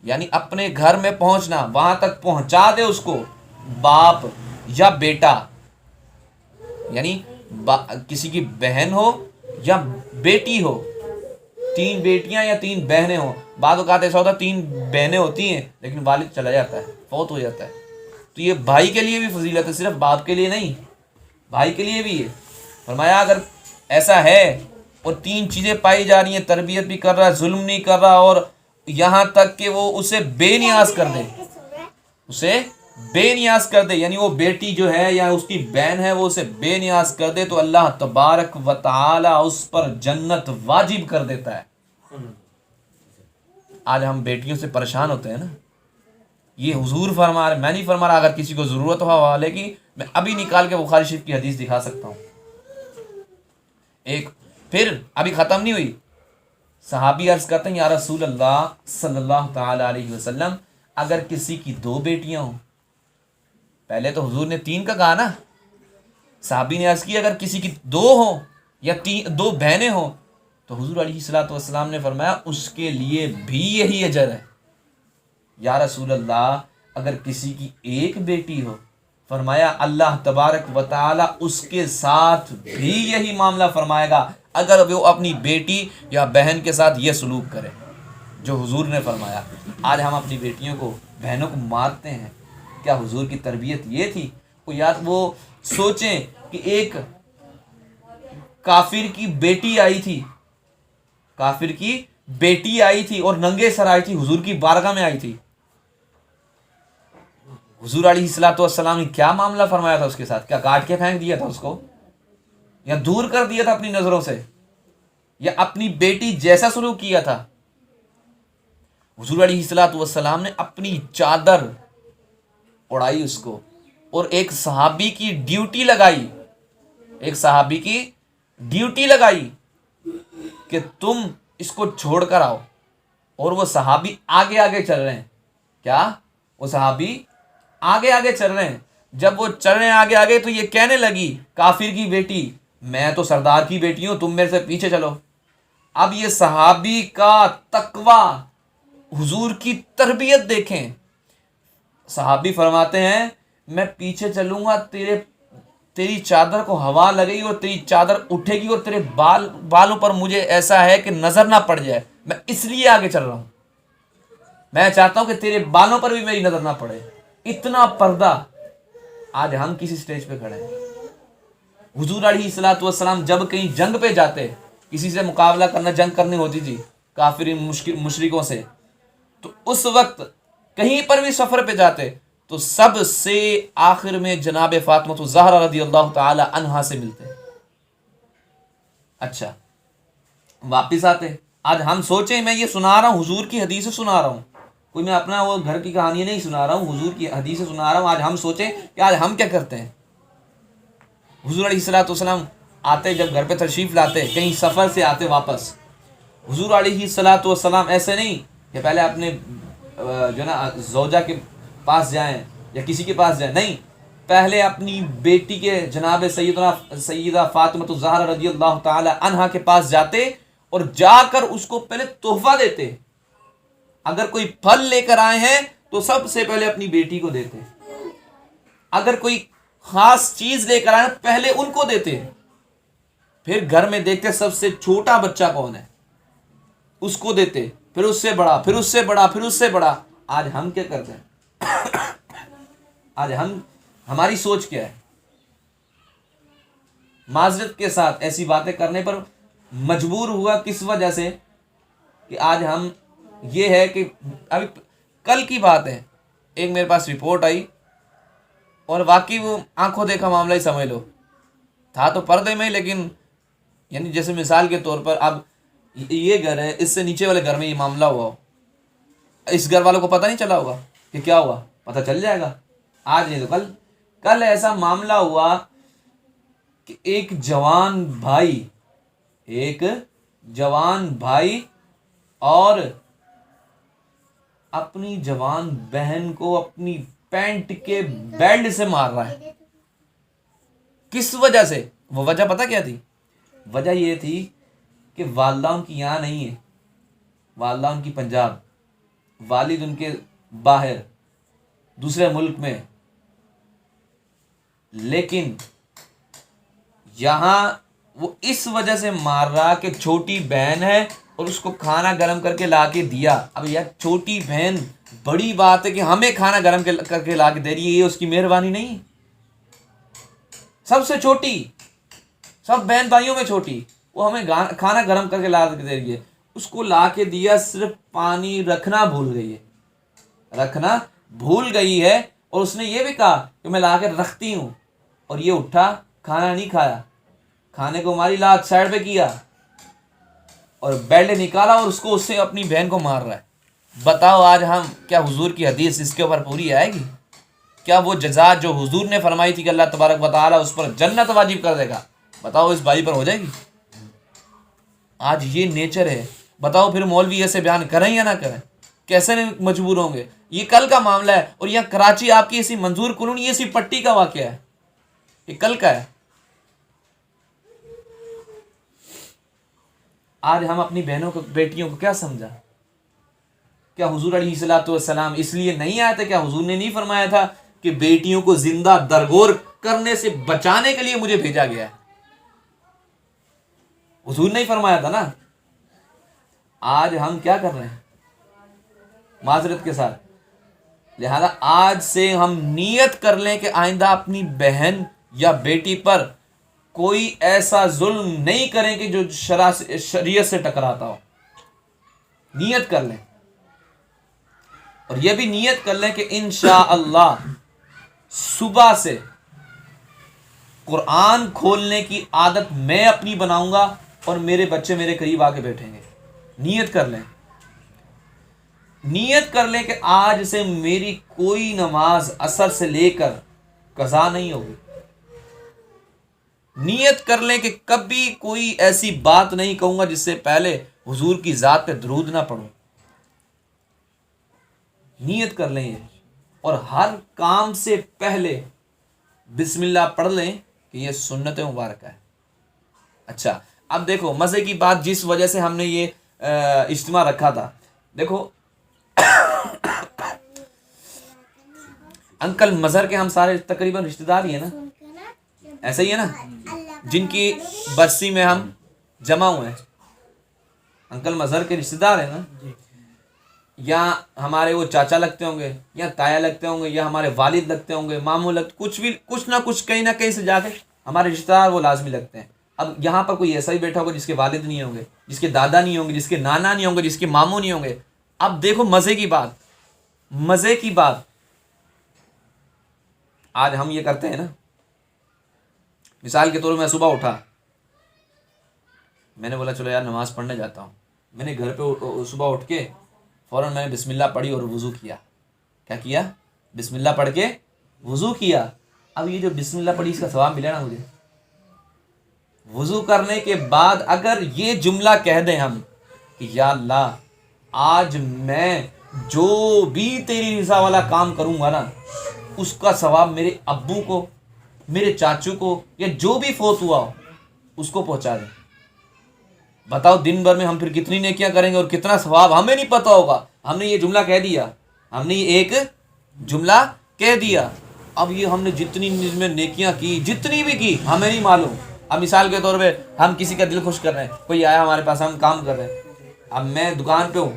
یعنی اپنے گھر میں پہنچنا، وہاں تک پہنچا دے اس کو باپ یا بیٹا. یعنی کسی کی بہن ہو یا بیٹی ہو، 3 بیٹیاں یا 3 بہنیں ہوں. بعض اوقات ایسا ہوتا ہے 3 بہنیں ہوتی ہیں لیکن والد چلا جاتا ہے، فوت ہو جاتا ہے. تو یہ بھائی کے لیے بھی فضیلت ہے، صرف باپ کے لیے نہیں، بھائی کے لیے بھی ہے. فرمایا اگر ایسا ہے اور 3 چیزیں پائی جا رہی ہیں، تربیت بھی کر رہا ہے، ظلم نہیں کر رہا، اور یہاں تک کہ وہ اسے بے نیاز کر دے، اسے بے نیاز کر دے، یعنی وہ بیٹی جو ہے یا اس کی بہن ہے وہ اسے بے نیاز کر دے، تو اللہ تبارک و تعالی اس پر جنت واجب کر دیتا ہے. آج ہم بیٹیوں سے پریشان ہوتے ہیں نا. یہ حضور فرما رہے، میں نہیں فرما رہا. اگر کسی کو ضرورت ہو حوالے کی، میں ابھی نکال کے بخاری شریف کی حدیث دکھا سکتا ہوں. ایک پھر ابھی ختم نہیں ہوئی. صحابی عرض کرتے ہیں یا رسول اللہ صلی اللہ تعالی علیہ وسلم، اگر کسی کی 2 بیٹیاں ہوں. پہلے تو حضور نے 3 کا کہا نا. صحابی نے عرض کی اگر کسی کی 2 ہوں یا 2 بہنیں ہوں، تو حضور علیہ الصلوۃ والسلام نے فرمایا اس کے لیے بھی یہی اجر ہے. یا رسول اللہ اگر کسی کی 1 بیٹی ہو، فرمایا اللہ تبارک و تعالی اس کے ساتھ بھی یہی معاملہ فرمائے گا اگر وہ اپنی بیٹی یا بہن کے ساتھ یہ سلوک کرے جو حضور نے فرمایا. آج ہم اپنی بیٹیوں کو، بہنوں کو مارتے ہیں. کیا حضور کی تربیت یہ تھی؟ وہ سوچیں کہ ایک کافر کی بیٹی آئی تھی، کافر کی بیٹی آئی تھی اور ننگے سر آئی تھی، حضور کی بارگاہ میں آئی تھی. حضور علیہ الصلوۃ والسلام نے کیا معاملہ فرمایا تھا اس کے ساتھ؟ کیا کاٹ کے پھینک دیا تھا اس کو، یا دور کر دیا تھا اپنی نظروں سے، یا اپنی بیٹی جیسا سلوک کیا تھا؟ حضور علیہ الصلوۃ والسلام نے اپنی چادر اڑائی اس کو، اور ایک صحابی کی ڈیوٹی لگائی، ایک صحابی کی ڈیوٹی لگائی کہ تم اس کو چھوڑ کر آؤ. اور وہ صحابی آگے آگے چل رہے ہیں. کیا؟ وہ صحابی آگے آگے چل رہے ہیں. جب وہ چل رہے ہیں آگے آگے تو یہ کہنے لگی کافر کی بیٹی، میں تو سردار کی بیٹی ہوں، تم میرے سے پیچھے چلو. اب یہ صحابی کا تقوی، حضور کی تربیت دیکھیں. صحابی فرماتے ہیں میں پیچھے چلوں گا، تیری چادر کو ہوا لگے گی اور تیری چادر اٹھے گی اور تیرے بالوں پر مجھے ایسا ہے کہ نظر نہ پڑ جائے، میں اس لیے آگے چل رہا ہوں. میں چاہتا ہوں کہ تیرے بالوں پر بھی میری نظر نہ پڑے. اتنا پردہ. آج ہم کسی سٹیج پہ کھڑے ہیں. حضور علیہ الصلوۃ والسلام جب کہیں جنگ پہ جاتے, کسی سے مقابلہ کرنا, جنگ کرنی ہوتی تھی کافرین مشرکوں سے, تو اس وقت کہیں پر بھی سفر پہ جاتے تو سب سے آخر میں جناب فاطمہ الزہرا رضی اللہ تعالی عنہا سے ملتے. اچھا, واپس آتے. آج ہم سوچیں, میں یہ سنا رہا ہوں, حضور کی حدیث سنا رہا ہوں, کوئی میں اپنا وہ گھر کی کہانی نہیں سنا رہا ہوں, حضور کی حدیث سنا رہا ہوں. آج ہم سوچیں کہ آج ہم کیا کرتے ہیں. حضور علیہ الصلوۃ والسلام آتے, جب گھر پہ تشریف لاتے, کہیں سفر سے آتے واپس, حضور علیہ الصلوۃ والسلام ایسے نہیں کہ پہلے اپنے جو نا زوجہ کے پاس جائیں یا کسی کے پاس جائیں, نہیں, پہلے اپنی بیٹی کے جناب سیدہ فاطمہ الزہرا رضی اللہ تعالی عنہا کے پاس جاتے اور جا کر اس کو پہلے تحفہ دیتے. اگر کوئی پھل لے کر آئے ہیں تو سب سے پہلے اپنی بیٹی کو دیتے. اگر کوئی خاص چیز لے کر آئے پہلے ان کو دیتے. پھر گھر میں دیکھتے سب سے چھوٹا بچہ کون ہے, اس کو دیتے, پھر اس سے بڑا, پھر اس سے بڑا, پھر اس سے بڑا. آج ہم کیا کرتے ہیں؟ آج ہماری سوچ کیا ہے؟ معذرت کے ساتھ ایسی باتیں کرنے پر مجبور ہوا کس وجہ سے کہ آج ہم, یہ ہے کہ ابھی کل کی بات ہے, ایک میرے پاس رپورٹ آئی اور واقعی وہ آنکھوں دیکھا معاملہ ہی سمجھ لو, تھا تو پردے میں, لیکن یعنی جیسے مثال کے طور پر اب یہ گھر ہے, اس سے نیچے والے گھر میں یہ معاملہ ہوا ہو, اس گھر والوں کو پتہ نہیں چلا ہوگا کہ کیا ہوا, پتہ چل جائے گا آج نہیں تو کل ایسا معاملہ ہوا کہ ایک جوان بھائی اور اپنی جوان بہن کو اپنی پینٹ کے بیلٹ سے مار رہا ہے. کس وجہ سے؟ وہ وجہ پتہ کیا تھی؟ وجہ یہ تھی کہ والدہ ان کی یہاں نہیں ہے, والدہ ان کی پنجاب, والد ان کے باہر دوسرے ملک میں, لیکن یہاں وہ اس وجہ سے مار رہا کہ چھوٹی بہن ہے اور اس کو کھانا گرم کر کے لا کے دیا. اب یار چھوٹی بہن, بڑی بات ہے کہ ہمیں کھانا گرم کر کے لا کے دے رہی ہے, یہ اس کی مہربانی نہیں؟ سب سے چھوٹی, سب بہن بھائیوں میں چھوٹی, وہ ہمیں کھانا گرم کر کے لا کے دے رہی ہے. اس کو لا کے دیا, صرف پانی رکھنا بھول گئی ہے, اور اس نے یہ بھی کہا کہ میں لا کے رکھتی ہوں, اور یہ اٹھا, کھانا نہیں کھایا, کھانے کو ہماری لات سائڈ پہ کیا اور بیلٹ نکالا اور اس سے اپنی بہن کو مار رہا ہے. بتاؤ آج ہم کیا حضور کی حدیث اس کے اوپر پوری آئے گی؟ کیا وہ جزا جو حضور نے فرمائی تھی کہ اللہ تبارک و تعالیٰ اس پر جنت واجب کر دے گا, بتاؤ اس بھائی پر ہو جائے گی؟ آج یہ نیچر ہے. بتاؤ پھر مولوی ایسے بیان کریں یا نہ کریں, کیسے مجبور ہوں گے؟ یہ کل کا معاملہ ہے, اور یہاں کراچی آپ کی ایسی منظور کالونی, ایسی پٹی کا واقعہ ہے, یہ کل کا ہے. آج ہم اپنی بہنوں کو, بیٹیوں کو کیا سمجھا؟ کیا حضور علیہ الصلوۃ والسلام اس لیے نہیں آئے تھے؟ کیا حضور نے نہیں فرمایا تھا کہ بیٹیوں کو زندہ درگور کرنے سے بچانے کے لیے مجھے بھیجا گیا ہے؟ حضور نے ہی فرمایا تھا نا. آج ہم کیا کر رہے ہیں معذرت کے ساتھ؟ لہذا آج سے ہم نیت کر لیں کہ آئندہ اپنی بہن یا بیٹی پر کوئی ایسا ظلم نہیں کریں کہ جو شریعت سے ٹکراتا ہو. نیت کر لیں, اور یہ بھی نیت کر لیں کہ انشاءاللہ صبح سے قرآن کھولنے کی عادت میں اپنی بناؤں گا اور میرے بچے میرے قریب آ کے بیٹھیں گے. نیت کر لیں, نیت کر لیں کہ آج سے میری کوئی نماز عصر سے لے کر قضا نہیں ہوگی. نیت کر لیں کہ کبھی کوئی ایسی بات نہیں کہوں گا جس سے پہلے حضور کی ذات پہ درود نہ پڑھوں. نیت کر لیں یہ, اور ہر کام سے پہلے بسم اللہ پڑھ لیں کہ یہ سنت مبارکہ ہے. اچھا, اب دیکھو مزے کی بات, جس وجہ سے ہم نے یہ اجتماع رکھا تھا, دیکھو انکل مظہر کے ہم سارے تقریباً رشتہ دار ہی ہیں نا, ایسا ہی ہے نا, جن کی برسی میں ہم جمع ہوئے ہیں, انکل مظہر کے رشتہ دار ہیں نا. یا ہمارے وہ چاچا لگتے ہوں گے یا تایا لگتے ہوں گے یا ہمارے والد لگتے ہوں گے، ماموں کچھ نہ کچھ کہیں نہ کہیں سے جا کے ہمارے رشتہ دار وہ لازمی لگتے ہیں۔ اب یہاں پر کوئی ایسا ہی بیٹھا ہوگا جس کے والد نہیں ہوں گے، جس کے دادا نہیں ہوں گے، جس کے نانا نہیں ہوں گے، جس کے ماموں نہیں ہوں گے۔ اب دیکھو مزے کی بات، آج ہم یہ کرتے ہیں نا، مثال کے طور میں صبح اٹھا، میں نے بولا چلو یار نماز پڑھنے جاتا ہوں، میں نے گھر پہ صبح اٹھ کے فوراً میں نے بسم اللہ پڑھی اور وضو کیا۔ کیا کیا؟ بسم اللہ پڑھ کے وضو کیا۔ اب یہ جو بسم اللہ پڑھی اس کا ثواب ملے نا مجھے، وضو کرنے کے بعد اگر یہ جملہ کہہ دیں ہم کہ یا اللہ آج میں جو بھی تیری رضا والا کام کروں گا نا اس کا ثواب میرے ابو کو، میرے چاچو کو یا جو بھی فوت ہوا ہو اس کو پہنچا دیں۔ بتاؤ دن بھر میں ہم پھر کتنی نیکیاں کریں گے اور کتنا ثواب ہمیں نہیں پتہ ہوگا۔ ہم نے یہ جملہ کہہ دیا، ہم نے یہ ایک جملہ کہہ دیا، اب یہ ہم نے جتنی میں نیکیاں کی، جتنی بھی کی ہمیں نہیں معلوم۔ اب مثال کے طور پہ ہم کسی کا دل خوش کر رہے ہیں، کوئی آیا ہمارے پاس، ہم کام کر رہے ہیں، اب میں دکان پہ ہوں،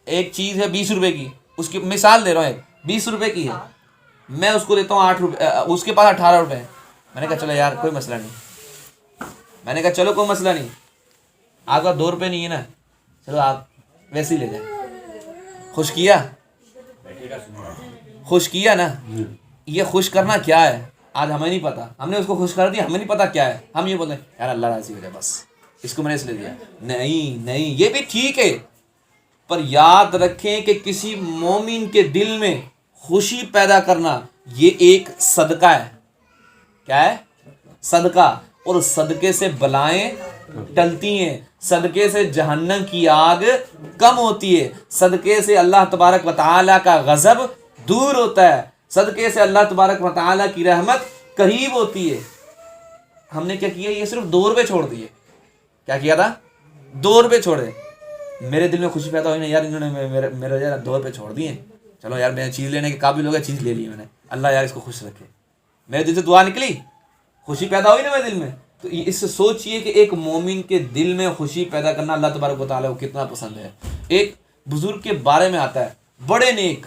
ایک چیز ہے 20 روپے کی، اس کی مثال دے رہا ہوں، 20 روپے کی ہے، میں اس کو دیتا ہوں 8 روپے، اس کے پاس 18 روپے ہیں۔ میں نے کہا چلو یار کوئی مسئلہ نہیں، آپ کا 2 روپے نہیں ہے نا، چلو آپ ویسے ہی لے جائیں۔ خوش کیا نا۔ یہ خوش کرنا کیا ہے آج ہمیں نہیں پتا، ہم نے اس کو خوش کر دیا، ہمیں نہیں پتا کیا ہے، ہم یہ بولتے ہیں یار اللہ راضی ہو جائے بس، اس کو میں نے اس لیے دیا۔ نہیں، یہ بھی ٹھیک ہے، پر یاد رکھیں کہ کسی مومن کے دل میں خوشی پیدا کرنا یہ ایک صدقہ ہے۔ کیا ہے؟ صدقہ۔ اور صدقے سے بلائیں ٹلتی ہیں، صدقے سے جہنم کی آگ کم ہوتی ہے، صدقے سے اللہ تبارک و تعالیٰ کا غضب دور ہوتا ہے، صدقے سے اللہ تبارک و تعالیٰ کی رحمت قریب ہوتی ہے۔ ہم نے کیا کیا؟ یہ صرف 2 روپے چھوڑ دیے۔ کیا کیا تھا؟ 2 روپے چھوڑے۔ میرے دل میں خوشی پیدا ہوئی نا، یار انہوں نے میرے یار 2 روپے چھوڑ دیے، چلو یار میں چیز لینے کے قابل ہو گیا، چیز لے لی میں نے، اللہ یار اس کو خوش رکھے، میرے دل سے دعا نکلی، خوشی پیدا ہوئی نا میرے دل میں۔ تو اس سے سوچئے کہ ایک مومن کے دل میں خوشی پیدا کرنا اللہ تبارک و تعالیٰ کو کتنا پسند ہے۔ ایک بزرگ کے بارے میں آتا ہے، بڑے نیک،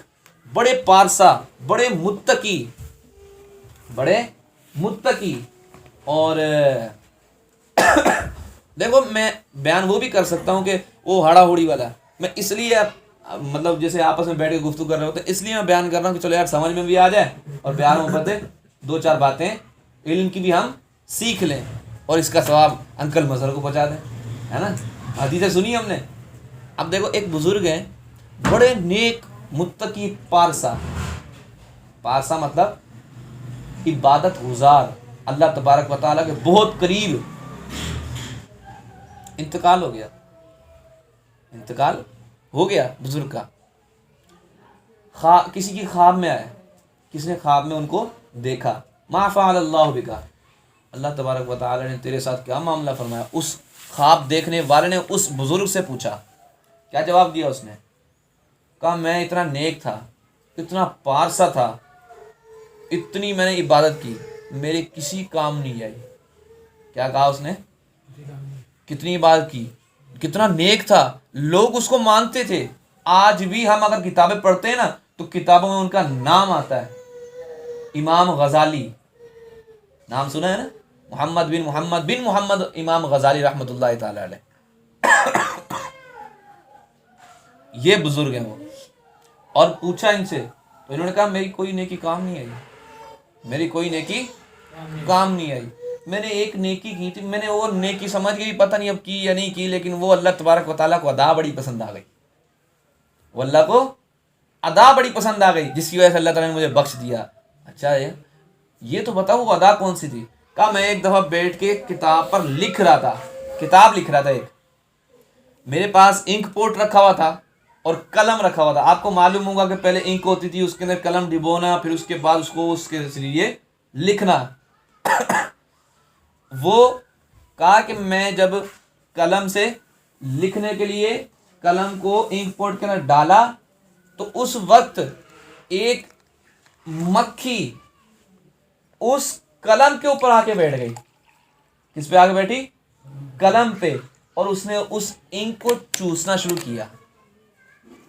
بڑے پارسا، بڑے متقی اور دیکھو میں بیان وہ بھی کر سکتا ہوں کہ وہ ہڑا ہوڑی والا، میں اس لیے مطلب جیسے آپس میں بیٹھ کے گفتگو کر رہے ہوتے ہیں اس لیے میں بیان کر رہا ہوں کہ چلو یار سمجھ میں بھی آ جائے اور پیار محبت 2-4 باتیں علم کی بھی ہم سیکھ لیں اور اس کا ثواب انکل مظہر کو پہنچا دیں، ہے نا۔ حدیثیں سنی ہم نے۔ اب دیکھو ایک بزرگ ہیں، بڑے نیک متقی پارسا مطلب عبادت گزار، اللہ تبارک و تعالیٰ کے بہت قریب، انتقال ہو گیا بزرگ کا۔ کسی کی خواب میں آئے، کس نے خواب میں ان کو دیکھا، ما فعل اللہ بکا، اللہ تبارک و تعالیٰ نے تیرے ساتھ کیا معاملہ فرمایا۔ اس خواب دیکھنے والے نے اس بزرگ سے پوچھا، کیا جواب دیا اس نے؟ کہا میں اتنا نیک تھا، اتنا پارسا تھا، اتنی میں نے عبادت کی، میرے کسی کام نہیں آئی۔ کیا کہا اس نے؟ کتنی عبادت کی، کتنا نیک تھا، لوگ اس کو مانتے تھے۔ آج بھی ہم اگر کتابیں پڑھتے ہیں نا تو کتابوں میں ان کا نام آتا ہے، امام غزالی، نام سنا ہے نا، محمد بن محمد امام غزالی رحمۃ اللہ تعالی علیہ، یہ بزرگ ہیں وہ۔ اور پوچھا ان سے تو انہوں نے کہا میری کوئی نیکی کام نہیں آئی، میں نے ایک نیکی کی تھی، میں نے وہ نیکی سمجھ گئی، پتہ نہیں اب کی یا نہیں کی، لیکن وہ اللہ تبارک و تعالیٰ کو ادا بڑی پسند آ گئی، جس کی وجہ سے اللہ تعالیٰ نے مجھے بخش دیا۔ اچھا یہ تو بتاؤ وہ ادا کون سی تھی؟ کہا میں ایک دفعہ بیٹھ کے کتاب لکھ رہا تھا ایک، میرے پاس انک پوٹ رکھا ہوا تھا اور قلم رکھا ہوا تھا۔ آپ کو معلوم ہوگا کہ پہلے انک ہوتی تھی، اس کے اندر قلم ڈبونا، پھر اس کے بعد اس کو اس کے ذریعے لکھنا۔ وہ کہا کہ میں جب قلم سے لکھنے کے لیے قلم کو انک پوٹ کے اندر ڈالا تو اس وقت ایک مکھی اس قلم کے اوپر آ کے بیٹھ گئی۔ کس پہ آ کے بیٹھی؟ قلم پہ، اور اس نے اس انک کو چوسنا شروع کیا۔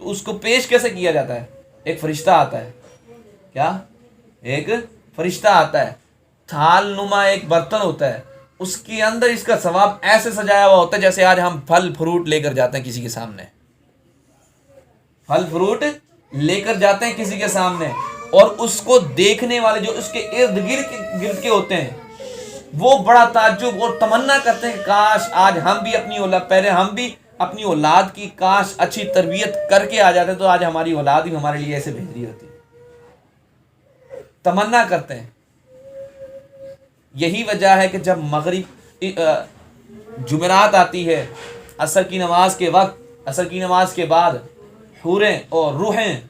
تو اس کو پیش کیسے کیا جاتا ہے؟ ایک فرشتہ آتا ہے. کیا؟ ایک فرشتہ آتا ہے، تھال نما ایک برتن ہوتا ہے، اس کے اندر اس کا ثواب ایسے سجایا ہوا ہوتا ہے جیسے آج ہم پھل فروٹ لے کر جاتے ہیں کسی کے سامنے. پھل فروٹ لے کر جاتے ہیں کسی کے سامنے، اور اس کو دیکھنے والے جو اس کے ارد گرد کے ہوتے ہیں وہ بڑا تعجب اور تمنا کرتے ہیں کہ کاش آج ہم بھی اپنی اولاد کی کاش اچھی تربیت کر کے آ جاتے تو آج ہماری اولاد بھی ہمارے لیے ایسے بہتری ہوتی. تمنا کرتے ہیں. یہی وجہ ہے کہ جب مغرب جمعرات آتی ہے، عصر کی نماز کے وقت، عصر کی نماز کے بعد حوریں اور روحیں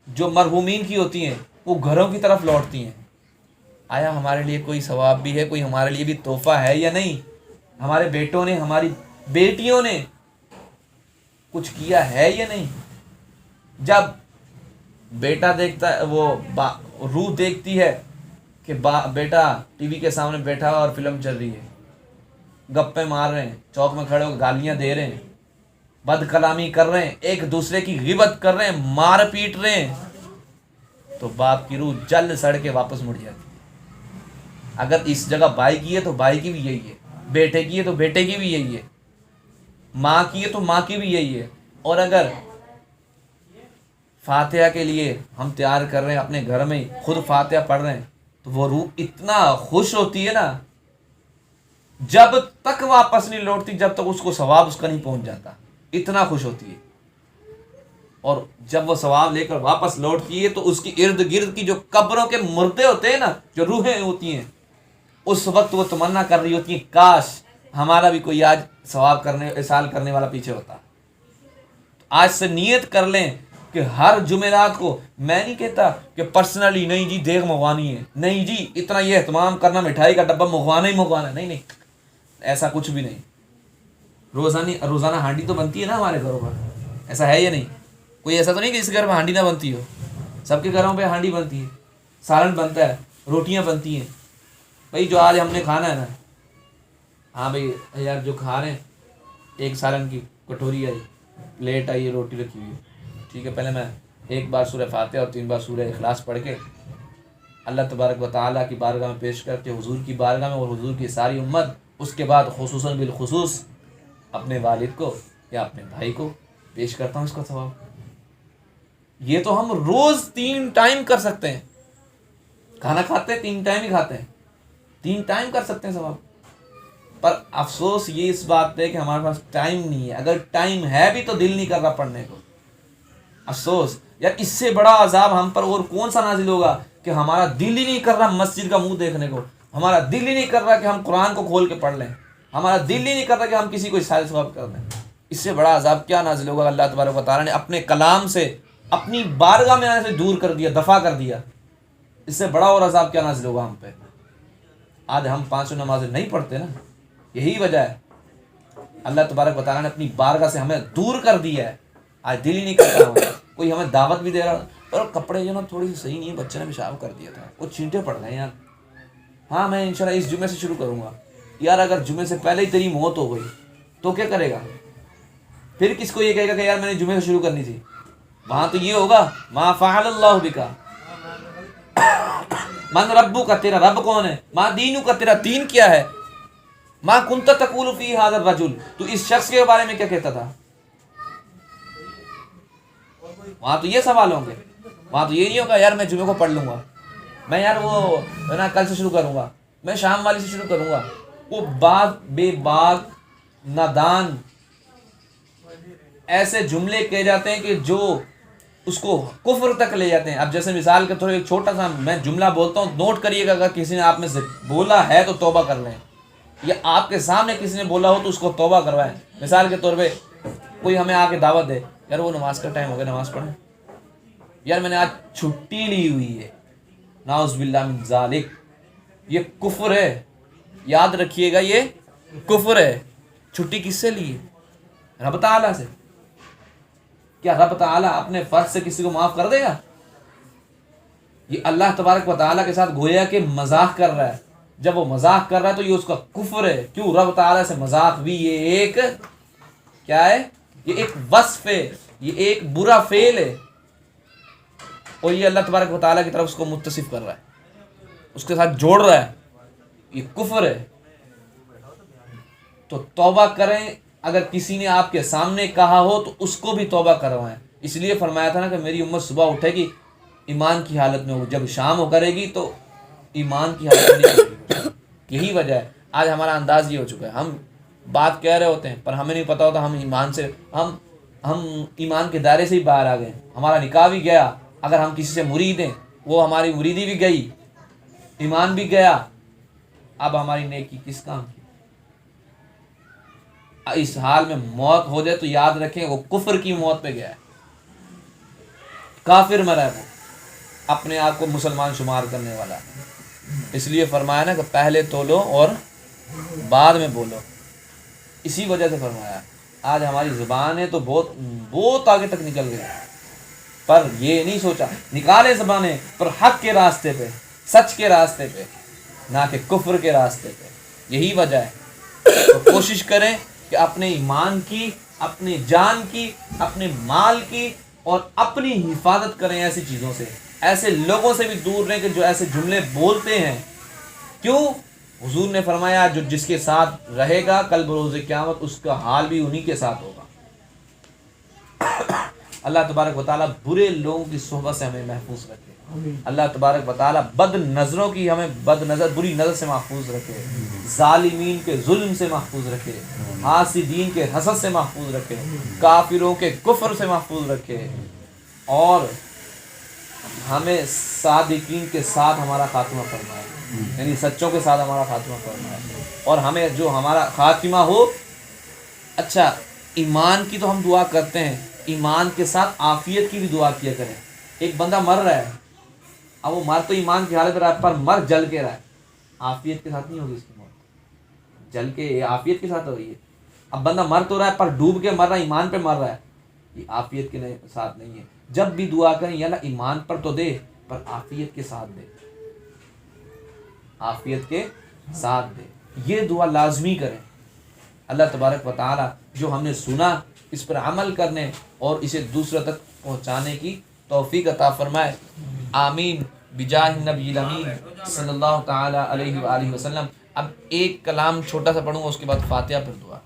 جو مرحومین کی ہوتی ہیں وہ گھروں کی طرف لوٹتی ہیں. آیا ہمارے لیے کوئی ثواب بھی ہے، کوئی ہمارے لیے بھی تحفہ ہے یا نہیں؟ ہمارے بیٹوں نے، ہماری بیٹیوں نے کچھ کیا ہے یا نہیں؟ جب بیٹا دیکھتا ہے، وہ روح دیکھتی ہے کہ بیٹا ٹی وی کے سامنے بیٹھا ہوا اور فلم چل رہی ہے، گپے مار رہے ہیں، چوک میں کھڑے ہو کے گالیاں دے رہے ہیں، بد کلامی کر رہے ہیں، ایک دوسرے کی غیبت کر رہے ہیں، مار پیٹ رہے ہیں، تو باپ کی روح جل سڑ کے واپس مڑ جاتی ہے. اگر اس جگہ بھائی کی ہے تو بھائی کی بھی یہی ہے، بیٹے کی ہے تو بیٹے کی بھی یہی ہے، ماں کی ہے تو ماں کی بھی یہی ہے. اور اگر فاتحہ کے لیے ہم تیار کر رہے ہیں اپنے گھر میں ہی، خود فاتحہ پڑھ رہے ہیں، تو وہ روح اتنا خوش ہوتی ہے نا، جب تک واپس نہیں لوٹتی جب تک اس کو ثواب اس کا نہیں پہنچ جاتا، اتنا خوش ہوتی ہے. اور جب وہ ثواب لے کر واپس لوٹتی ہے تو اس کی ارد گرد کی جو قبروں کے مردے ہوتے ہیں نا، جو روحیں ہوتی ہیں، اس وقت وہ تمنا کر رہی ہوتی ہیں کاش ہمارا بھی کوئی آج ثواب احسان کرنے والا پیچھے ہوتا. آج سے نیت کر لیں کہ ہر جمعرات کو، میں نہیں کہتا کہ پرسنلی نہیں جی دیگ منگوانی ہے، نہیں جی اتنا یہ اہتمام کرنا مٹھائی کا ڈبہ منگوانا ہی منگوانا، نہیں، ایسا کچھ بھی نہیں. روزانہ ہانڈی تو بنتی ہے نا ہمارے گھروں پر، ایسا ہے یا نہیں؟ کوئی ایسا تو نہیں کہ اس گھر میں ہانڈی نہ بنتی ہو، سب کے گھروں پہ ہانڈی بنتی ہے، سالن بنتا ہے، روٹیاں بنتی ہیں. بھائی جو آج ہم نے کھانا ہے نا، ہاں بھائی یار جو کھا رہے ہیں، ایک سالن کی کٹوری آئی، پلیٹ آئی، روٹی رکھی ہوئی ہے، ٹھیک ہے، پہلے میں ایک بار سورہ فاتحہ اور 3 بار سورہ اخلاص پڑھ کے اللہ تبارک و تعالیٰ کی بارگاہ میں پیش کر کے، حضور کی بارگاہ میں اور حضور کی ساری امت، اس کے بعد خصوصاً بالخصوص اپنے والد کو یا اپنے بھائی کو پیش کرتا ہوں اس کا ثواب. یہ تو ہم روز 3 ٹائم کر سکتے ہیں، کھانا کھاتے ہیں 3 ٹائم ہی کھاتے ہیں، 3 ٹائم کر سکتے ہیں ثواب. پر افسوس یہ اس بات پہ کہ ہمارے پاس ٹائم نہیں ہے. اگر ٹائم ہے بھی تو دل نہیں کر رہا پڑھنے کو. افسوس یار، اس سے بڑا عذاب ہم پر اور کون سا نازل ہوگا کہ ہمارا دل ہی نہیں کر رہا مسجد کا منہ دیکھنے کو، ہمارا دل ہی نہیں کر رہا کہ ہم قرآن کو کھول کے پڑھ لیں، ہمارا دل ہی نہیں کر رہا کہ ہم کسی کو احسان ثواب کر دیں. اس سے بڑا عذاب کیا نازل ہوگا؟ اللہ تبارک و تعالیٰ نے اپنے کلام سے اپنی بارگاہ میں آنے سے دور کر دیا، دفع کر دیا. اس سے بڑا اور عذاب کیا نازل ہوگا ہم پہ؟ آج ہم 5 نمازیں نہیں پڑھتے نا، یہی وجہ ہے. اللہ تبارک و تعالیٰ نے اپنی بارگاہ سے ہمیں دور کر دیا ہے. آج دل ہی نہیں کرتا ہمیں. کوئی ہمیں دعوت بھی دے رہا، اور کپڑے جو نا تھوڑی سی صحیح نہیں ہے، بچے نے پیشاب کر دیا تھا، وہ چینٹے پڑ رہے ہیں یار. ہاں میں انشاءاللہ اس جمعے سے شروع کروں گا. یار اگر جمعے سے پہلے ہی تیری موت ہو گئی تو کیا کرے گا؟ پھر کس کو یہ کہے گا کہ یار میں نے جمعے سے شروع کرنی تھی؟ وہاں تو یہ ہوگا ما فعل اللہ بکا، من ربو کا، تیرا رب کون ہے، ما دینو کا، تیرا دین کیا ہے، ما کنت تقول فی ھذا الرجل، تو اس شخص کے بارے میں کیا کہتا تھا. وہاں تو یہ سوال ہوں گے. وہاں تو یہ نہیں ہوگا یار میں جمعے کو پڑھ لوں گا، میں یار وہ نا کل سے شروع کروں گا، میں شام والی سے شروع کروں گا. وہ بے باک نادان ایسے جملے کہے جاتے ہیں کہ جو اس کو کفر تک لے جاتے ہیں. اب جیسے مثال کے طور ایک چھوٹا سا میں جملہ بولتا ہوں، نوٹ کریے گا. اگر کسی نے آپ میں سے بولا ہے تو توبہ کر لیں، یا آپ کے سامنے کسی نے بولا ہو تو اس کو توبہ کروائیں. مثال کے طور پہ کوئی ہمیں آ کے دعوت دے، یار وہ نماز کا ٹائم ہو گیا، نماز پڑھیں. یار میں نے آج چھٹی لی ہوئی ہے، نعوذ باللہ من ذالک، یہ کفر ہے. یاد رکھیے گا یہ کفر ہے. چھٹی کس سے لی ہے؟ رب تعالیٰ سے. کیا رب تعالیٰ اپنے فرض سے کسی کو معاف کر دے گا؟ یہ اللہ تبارک و تعالیٰ کے ساتھ گویا کہ مذاق کر رہا ہے. جب وہ مذاق کر رہا ہے تو یہ اس کا کفر ہے. کیوں؟ رب تعالیٰ سے مذاق بھی یہ ایک کیا ہے؟ یہ ایک وصف ہے یہ ایک برا فعل ہے اور یہ اللہ تبارک و تعالیٰ کی طرف اس کو متصف کر رہا ہے, اس کے ساتھ جوڑ رہا ہے, یہ کفر ہے. تو توبہ کریں, اگر کسی نے آپ کے سامنے کہا ہو تو اس کو بھی توبہ کروائیں. اس لیے فرمایا تھا نا کہ میری امت صبح اٹھے گی ایمان کی حالت میں ہو, جب شام ہو کرے گی تو ایمان کی حالت میں نہیں ہوگی. یہی وجہ ہے آج ہمارا انداز یہ ہو چکا ہے, ہم بات کہہ رہے ہوتے ہیں پر ہمیں نہیں پتہ ہوتا ہم ایمان سے ہم ایمان کے دائرے سے ہی باہر آ گئے. ہمارا نکاح بھی گیا, اگر ہم کسی سے مرید ہیں وہ ہماری مریدی بھی گئی, ایمان بھی گیا, اب ہماری نیکی کس کام کی؟ اس حال میں موت ہو جائے تو یاد رکھیں وہ کفر کی موت پہ گیا ہے, کافر مرا ہے, وہ اپنے آپ کو مسلمان شمار کرنے والا. اس لیے فرمایا نا کہ پہلے تولو اور بعد میں بولو, اسی وجہ سے فرمایا. آج ہماری زبان ہے تو بہت آگے تک نکل گئی, پر یہ نہیں سوچا نکالے زبانیں پر حق کے راستے پہ, سچ کے راستے پہ, نہ کہ کفر کے راستے پہ. یہی وجہ ہے. تو کوشش کریں کہ اپنے ایمان کی, اپنی جان کی, اپنے مال کی اور اپنی حفاظت کریں ایسی چیزوں سے, ایسے لوگوں سے بھی دور رہیں کہ جو ایسے جملے بولتے ہیں. کیوں؟ حضور نے فرمایا جو جس کے ساتھ رہے گا کل بروز قیامت اس کا حال بھی انہی کے ساتھ ہوگا. اللہ تبارک و تعالیٰ برے لوگوں کی صحبت سے ہمیں محفوظ رکھے. اللہ تبارک و تعالیٰ بد نظروں کی ہمیں بری نظر سے محفوظ رکھے, ظالمین کے ظلم سے محفوظ رکھے, حاسدین کے حسد سے محفوظ رکھے, کافروں کے کفر سے محفوظ رکھے, اور ہمیں صادقین کے ساتھ ہمارا خاتمہ فرمائے, یعنی سچوں کے ساتھ ہمارا خاتمہ فرمائے. اور ہمیں جو ہمارا خاتمہ ہو, اچھا ایمان کی تو ہم دعا کرتے ہیں, ایمان کے ساتھ عافیت کی بھی دعا کیا کریں. ایک بندہ مر رہا ہے, اب وہ مر تو ایمان کی حالت رہا ہے پر مر جل کے رہا ہے, عافیت کے ساتھ نہیں ہوگی اس کی موت, جل کے عافیت کے ساتھ ہو رہی ہے. اب بندہ مر تو رہا ہے پر ڈوب کے مر رہا ہے, ایمان پہ مر رہا ہے, یہ عافیت کے ساتھ نہیں ہے. جب بھی دعا کریں یا اللہ ایمان پر تو دے پر عافیت کے ساتھ دے, عافیت کے ساتھ دے. یہ دعا لازمی کریں. اللہ تبارک و تعالی جو ہم نے سنا اس پر عمل کرنے اور اسے دوسروں تک پہنچانے کی توفیق عطا فرمائے. آمین بجاہ النبی الامین صلی اللہ تعالی علیہ وآلہ وسلم. اب ایک کلام چھوٹا سا پڑھوں گا, اس کے بعد فاتحہ پھر دعا.